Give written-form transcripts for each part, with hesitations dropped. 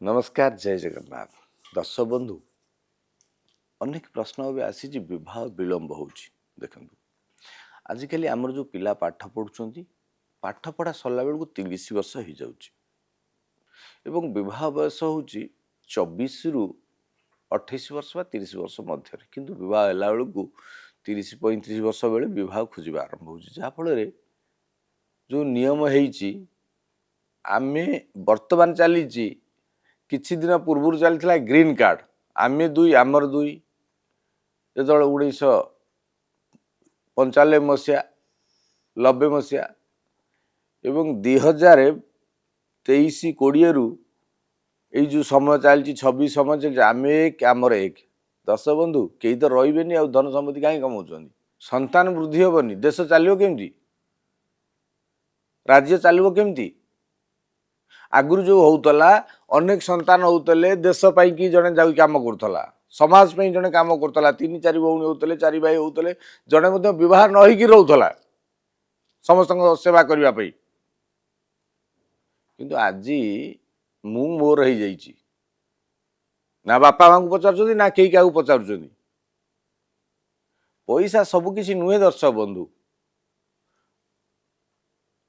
नमस्कार जय जगन्नाथ दर्शक बंधु अनेक प्रश्न भी आसी विवाह विलंब हो देखु आजिकल आमर जो पिला पाठ पढ़ुं पाठ पढ़ा सरला बेलू 30 वर्ष हो जाऊँ बयस हूँ 24 रु 28 वर्ष बा 30 वर्ष मध्य किंतु विवाह है बेलू 30-35 वर्ष बेले विवाह खोजा आरंभ हो जहाँफल जो नियम आमे वर्तमान चली किछि दिन पूर्व चलता ग्रीन कार्ड आमे दुई आमर दुई जो 1995 मसीहा 90 मसीहा एवं 2023-20 रु यही जो समय चलती 26 समय चलती आम एक आमर एक दर्शक बंधु कई तो रही आ धन सम्पत्ति कहीं कमाऊँ संतान वृद्धि हेनी देश चलो केमती राज्य चलो केमती आगुरी जो होतला अनेक संतान होते देश कि जड़े जा कम करूला समाज पे जड़े कम करूला 3-4 भौणी होते 4 भाई होते जड़े बह न होकर रोला समस्त सेवा करने किंतु आज मु मोर हो जाइए ना बापा माँ को पचार ना कई क्या पचार पैसा सबकि नुहे दर्शक बंधु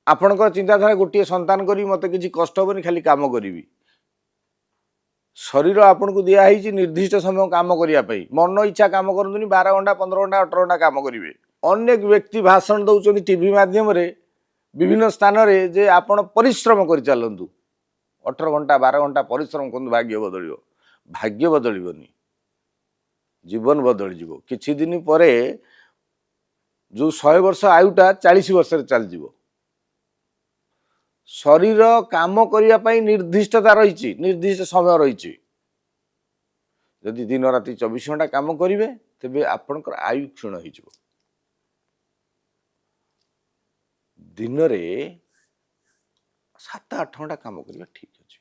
आपणकर चिंताधारा गोटे संतान करी मत किसी कष्ट हेनी खाली काम करी शरीर आपन को दिखाई निर्दिष्ट समय काम करने मन इच्छा काम करूँ 12 घंटा 15 घंटा 18 घंटा काम करेंगे अनेक व्यक्ति भाषण दौरान टीवी माध्यम विभिन्न स्थान में जे आपण परिश्रम कर चलतु 18 घंटा 12 घंटा परिश्रम कर भाग्य बदलनी जीवन बदल जीव किछि दिन पर जो 100 वर्ष आयुटा 40 वर्ष चल जीव शरीर काम करने निर्दिष्टता रही निर्दिष्ट समय रही दिन राति 24 घंटा काम करेंगे तेज आपणकर आयु क्षीण हो दिन में 7-8 घंटा काम करवा ठीक अच्छे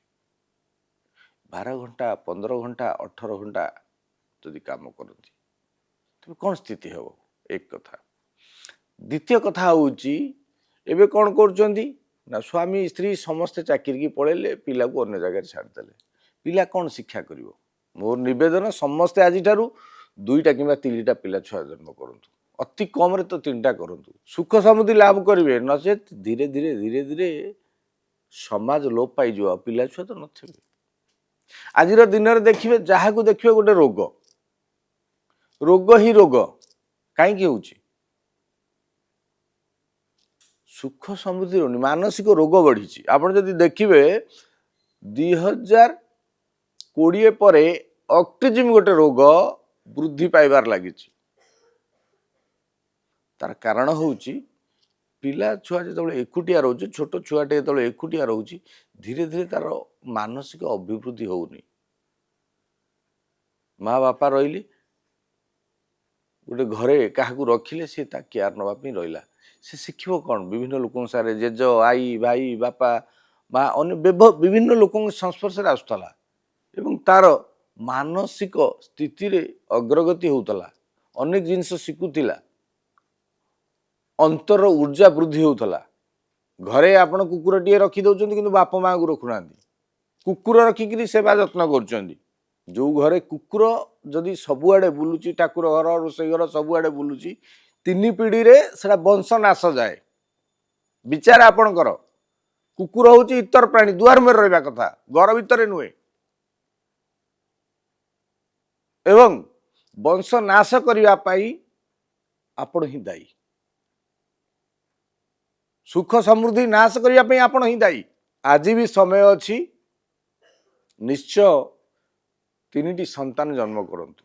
12 घंटा 15 घंटा 18 घंटा जदि काम करती तेज कौन स्थिति हम एक कथा द्वितीय कथा हूँ एवं कौन कर ना स्वामी स्त्री समस्ते चाकरी की पड़े पिला को अन्य जगह छाड़दे पिला कौन शिक्षा कर मोर नवेदन समस्ते आज 2टा कि 3टा पिला छुआ जन्म करूँ अति कम तो 3टा करूँ सुख समृद्धि लाभ करेंगे नचे धीरे धीरे धीरे धीरे समाज लोप पाई पिला छुआ तो थे आज दिन में देखिए जहाँ को देखिए गोटे रोग रोग ही रोग कहीं हो सुख समृद्धि रोनी मानसिक रोग बढ़ी आप देखिए 2020 पर ऑटिज्म गोटे रोग वृद्धि पाइबार लगी तार कारण हूँ पिला छुआ जो एकुटिया रोचे छोट छुआटे जो एकुटिया रोचे धीरे धीरे तार मानसिक अभिवृद्धि होनी माँ बापा रही गोटे घरे क्या रखिले सी केयर नापी रहा से शिखिब कौन विभिन्न लोक सारे जेज आई भाई बापा माँ अन्य विभिन्न लोक संस्पर्श आसूला एवं तार मानसिक स्थिति रे अग्रगति होता अनेक जिनस शिखुला अंतर ऊर्जा वृद्धि होता घरे आपण कुकुर टे रखीदे कि बापा माँ को रखुना कुकुर रखिक सेवा जत्न कर जो घरे कुकुर जदि सबुआड़े बुलूची ठाकुर घर रोसई घर सबुआड़े बुलूची 3 पीढ़ी रे सेटा वंश नाश जाए विचार आपणकर कुकुर हूँ इतर प्राणी दुआर में रहा कथा घर भितर नुहे एवं वंश नाश करने आपण ही दायी सुख समृद्धि नाश करने आपण ही दायी आज भी समय अच्छी निश्चय 3टी संतान जन्म करंतु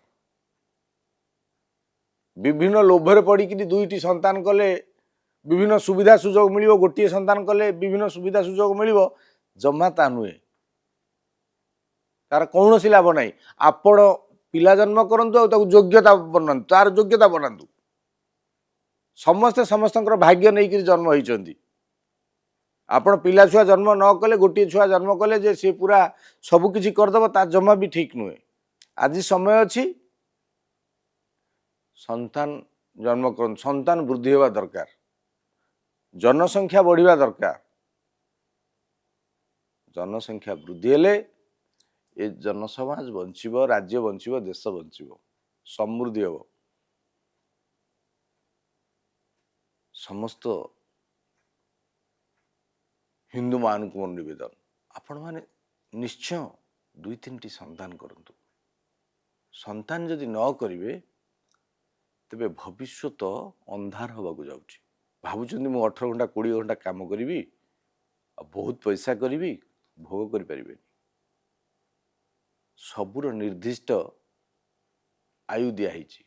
विभिन्न लोभरे पड़ी 2टी संतान कले विभिन्न सुविधा सुजोग मिल गोटे संतान कले विभिन्न सुविधा सुजोग मिल जमा ता नुहे तार कौन सी लाभ नहीं आपण पिला जन्म करंतु और योग्यता बनातु तार योग्यता बनातु समस्ते समस्त भाग्य नहीं जन्म होती आपण पिला छुआ जन्म न कले गोटे छुआ जन्म कले जे सी पूरा सबकि करदेव ता जमा भी ठीक नुहे आज समय अच्छी संतान जन्म कर संतान वृद्धि होगा दरकार जनसंख्या बढ़िया दरकार जनसंख्या वृद्धि हेले ଏ जनसमाज बंचिब, राज्य बंचिब, देश बंचिब, समृद्धि हम। समस्त हिंदू मान को मोर निवेदन, आपण माने निश्चय 2-3टी संतान करंतु। संतान जदि न करिवे तेबे भविष्यत अंधार होबाकू जाउची। भाबुचंदी मु 18 घंटा 20 घंटा काम करिवि आ बहुत पैसा करिवि, भोग करि परिबेनी। सबुर निर्दिष्ट आयु दिया हिची।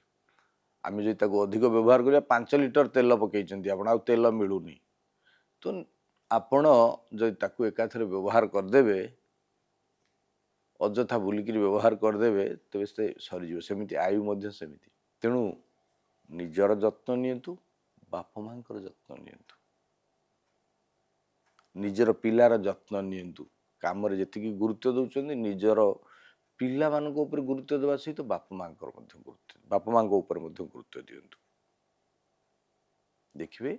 आमे जदि ताको अधिक व्यवहार करिया 5 लिटर तेल पकेइचंती आपण आ तेल मिलुनी, तो आपण जदि ताको एकाथरे व्यवहार करदेबे, अଯଥା बुलिकी व्यवहार करदेबे, तेबे से सरीजिव। सेमिति आयु मध्य सेमिति। तेणु निजर जत्न नियंतु, बाप मांकर जत्न नियंतु, निजर पिलार जत्न नियंतु। काम रे जेतिकी गुरुत्व दउचंदी, निजर पिला मानक ऊपर गुरुत्व देवा सहित बाप मांकर मध्य गुरुत्व, बाप मांक ऊपर मध्य गुरुत्व दियंतु। देखिए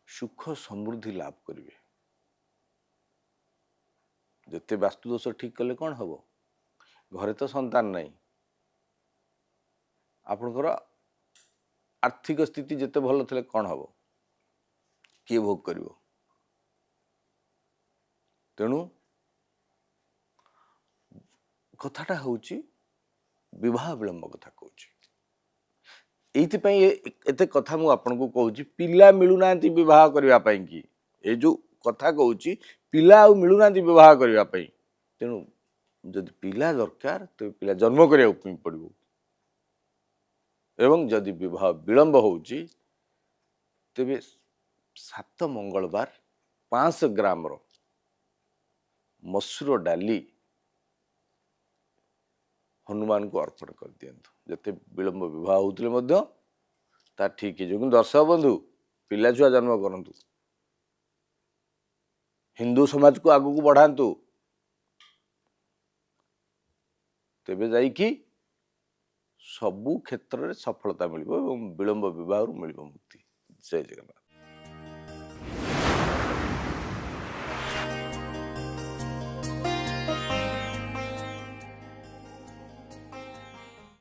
सुख समृद्धि लाभ करिवे। जेते वास्तु दोष ठीक कले कौन हम, घरे तो संतान नहीं, आपणकर आर्थिक स्थिति जेते भल थे कौन हम, किए भोग कर। तेणु कथाटा होची विवाह विलंब कथा कहूँ। एते कथा मु आपन को कहूँ, पिला मिलुना विवाह करने की, ये जो कथा कहूँ पिला मिलुना विवाह करने। तेणु जदि पिला दरकार तो पिला जन्म करिया पड़ो। एवं जदि विवाह विलंब होउची तेबे 7 मंगलवार 500 ग्राम रो मसूर डाली हनुमान को अर्पण कर दियंतु। जते विलंब विवाह होउतले मध्य ता ठीक है। जो दर्शक बंधु पिला छुआ जन्म करंतु, हिंदू समाज को आगु को बढ़ांतु, तेबे जाइकी सबु क्षेत्र में सफलता मिलिबो एवं विलंब विवाह मिलिबो मुक्ति। जय जगन्नाथ।